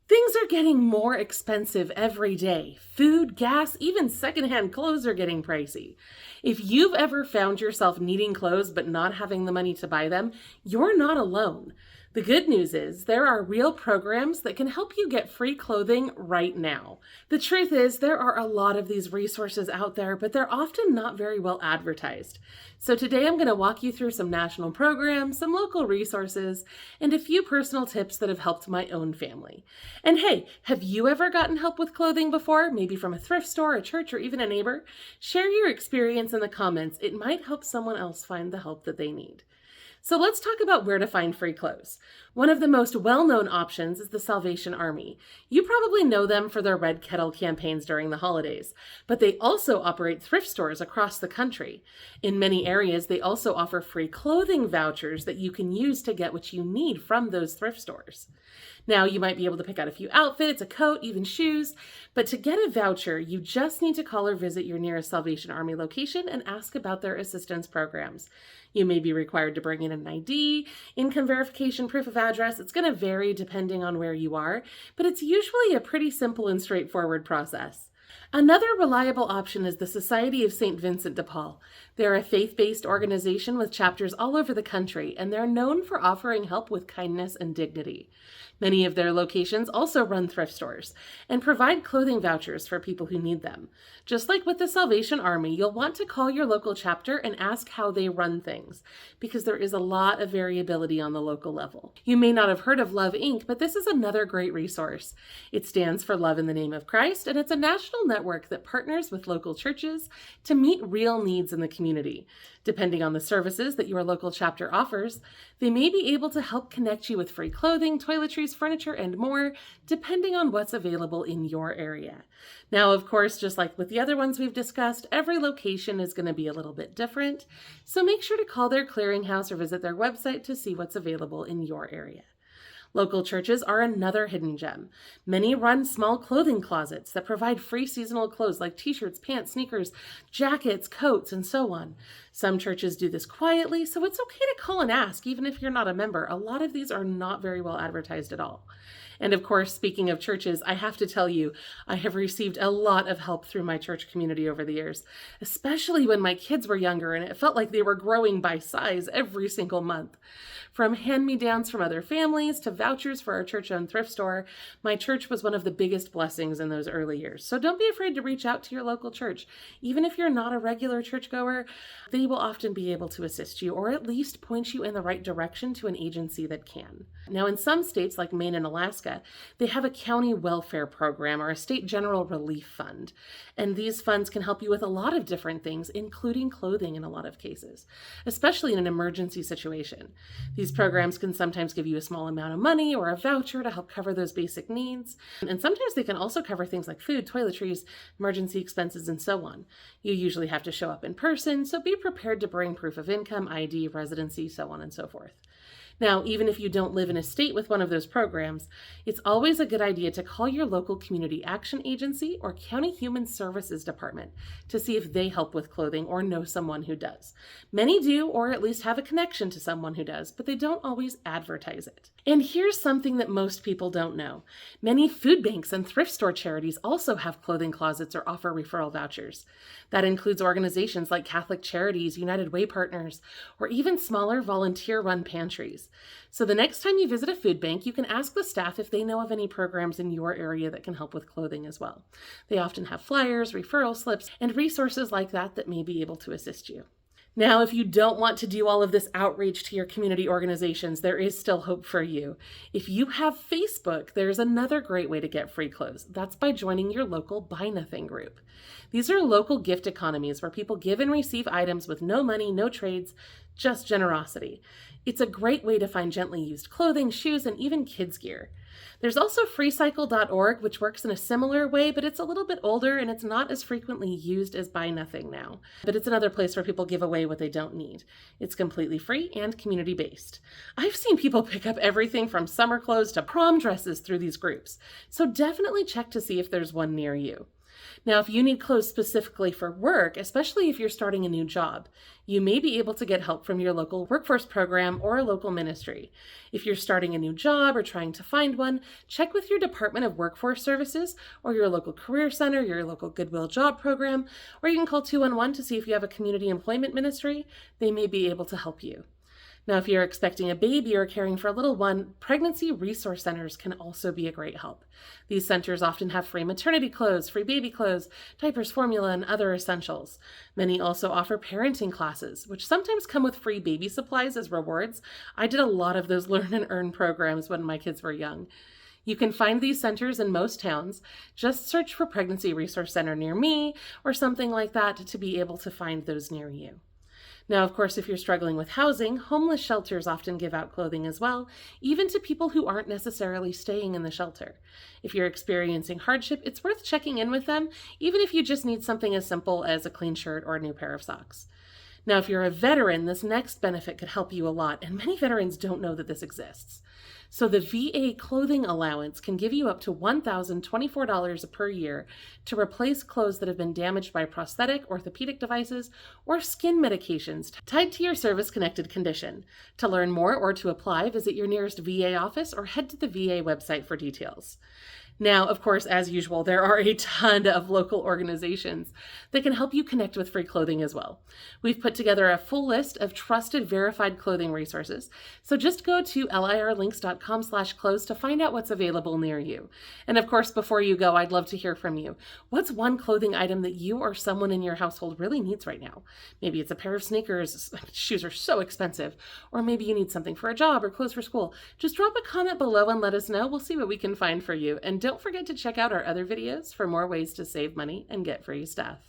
Things are getting more expensive every day. Food, gas, even secondhand clothes are getting pricey. If you've ever found yourself needing clothes but not having the money to buy them, you're not alone. The good news is there are real programs that can help you get free clothing right now. The truth is there are a lot of these resources out there, but they're often not very well advertised. So today I'm going to walk you through some national programs, some local resources, and a few personal tips that have helped my own family. And hey, have you ever gotten help with clothing before? Maybe from a thrift store, a church, or even a neighbor? Share your experience in the comments. It might help someone else find the help that they need. So let's talk about where to find free clothes. One of the most well-known options is the Salvation Army. You probably know them for their Red Kettle campaigns during the holidays, but they also operate thrift stores across the country. In many areas, they also offer free clothing vouchers that you can use to get what you need from those thrift stores. Now, you might be able to pick out a few outfits, a coat, even shoes, but to get a voucher, you just need to call or visit your nearest Salvation Army location and ask about their assistance programs. You may be required to bring in an ID, income verification, proof of address. It's going to vary depending on where you are, but it's usually a pretty simple and straightforward process. Another reliable option is the Society of St. Vincent de Paul. They're a faith-based organization with chapters all over the country, and they're known for offering help with kindness and dignity. Many of their locations also run thrift stores and provide clothing vouchers for people who need them. Just like with the Salvation Army, you'll want to call your local chapter and ask how they run things, because there is a lot of variability on the local level. You may not have heard of Love Inc., but this is another great resource. It stands for Love in the Name of Christ, and it's a national network that partners with local churches to meet real needs in the community. Depending on the services that your local chapter offers, they may be able to help connect you with free clothing, toiletries, furniture, and more, depending on what's available in your area. Now, of course, just like with the other ones we've discussed, every location is going to be a little bit different, so make sure to call their clearinghouse or visit their website to see what's available in your area. Local churches are another hidden gem. Many run small clothing closets that provide free seasonal clothes like t-shirts, pants, sneakers, jackets, coats, and so on. Some churches do this quietly, so it's okay to call and ask, even if you're not a member. A lot of these are not very well advertised at all. And of course, speaking of churches, I have to tell you, I have received a lot of help through my church community over the years, especially when my kids were younger and it felt like they were growing by size every single month. From hand-me-downs from other families to vouchers for our church-owned thrift store, my church was one of the biggest blessings in those early years. So don't be afraid to reach out to your local church. Even if you're not a regular churchgoer, they will often be able to assist you or at least point you in the right direction to an agency that can. Now, in some states like Maine and Alaska, they have a county welfare program or a state general relief fund. And these funds can help you with a lot of different things, including clothing in a lot of cases, especially in an emergency situation. These programs can sometimes give you a small amount of money or a voucher to help cover those basic needs. And sometimes they can also cover things like food, toiletries, emergency expenses, and so on. You usually have to show up in person, so be prepared to bring proof of income, ID, residency, so on and so forth. Now, even if you don't live in a state with one of those programs, it's always a good idea to call your local community action agency or county human services department to see if they help with clothing or know someone who does. Many do, or at least have a connection to someone who does, but they don't always advertise it. And here's something that most people don't know. Many food banks and thrift store charities also have clothing closets or offer referral vouchers. That includes organizations like Catholic Charities, United Way Partners, or even smaller volunteer-run pantries. So the next time you visit a food bank, you can ask the staff if they know of any programs in your area that can help with clothing as well. They often have flyers, referral slips, and resources like that that may be able to assist you. Now, if you don't want to do all of this outreach to your community organizations, there is still hope for you. If you have Facebook, there's another great way to get free clothes. That's by joining your local Buy Nothing group. These are local gift economies where people give and receive items with no money, no trades, just generosity. It's a great way to find gently used clothing, shoes, and even kids' gear. There's also freecycle.org, which works in a similar way, but it's a little bit older and it's not as frequently used as Buy Nothing now. But it's another place where people give away what they don't need. It's completely free and community-based. I've seen people pick up everything from summer clothes to prom dresses through these groups, so definitely check to see if there's one near you. Now, if you need clothes specifically for work, especially if you're starting a new job, you may be able to get help from your local workforce program or a local ministry. If you're starting a new job or trying to find one, check with your Department of Workforce Services or your local career center, your local Goodwill job program, or you can call 211 to see if you have a community employment ministry. They may be able to help you. Now, if you're expecting a baby or caring for a little one, pregnancy resource centers can also be a great help. These centers often have free maternity clothes, free baby clothes, diapers, formula, and other essentials. Many also offer parenting classes, which sometimes come with free baby supplies as rewards. I did a lot of those learn and earn programs when my kids were young. You can find these centers in most towns. Just search for Pregnancy Resource Center near me or something like that to be able to find those near you. Now, of course, if you're struggling with housing, homeless shelters often give out clothing as well, even to people who aren't necessarily staying in the shelter. If you're experiencing hardship, it's worth checking in with them, even if you just need something as simple as a clean shirt or a new pair of socks. Now, if you're a veteran, this next benefit could help you a lot, and many veterans don't know that this exists. So the VA Clothing Allowance can give you up to $1,024 per year to replace clothes that have been damaged by prosthetic, orthopedic devices, or skin medications tied to your service-connected condition. To learn more or to apply, visit your nearest VA office or head to the VA website for details. Now, of course, as usual, there are a ton of local organizations that can help you connect with free clothing as well. We've put together a full list of trusted, verified clothing resources. So just go to lirlinks.com/clothes to find out what's available near you. And of course, before you go, I'd love to hear from you. What's one clothing item that you or someone in your household really needs right now? Maybe it's a pair of sneakers. Shoes are so expensive. Or maybe you need something for a job or clothes for school. Just drop a comment below and let us know. We'll see what we can find for you. And don't forget to check out our other videos for more ways to save money and get free stuff.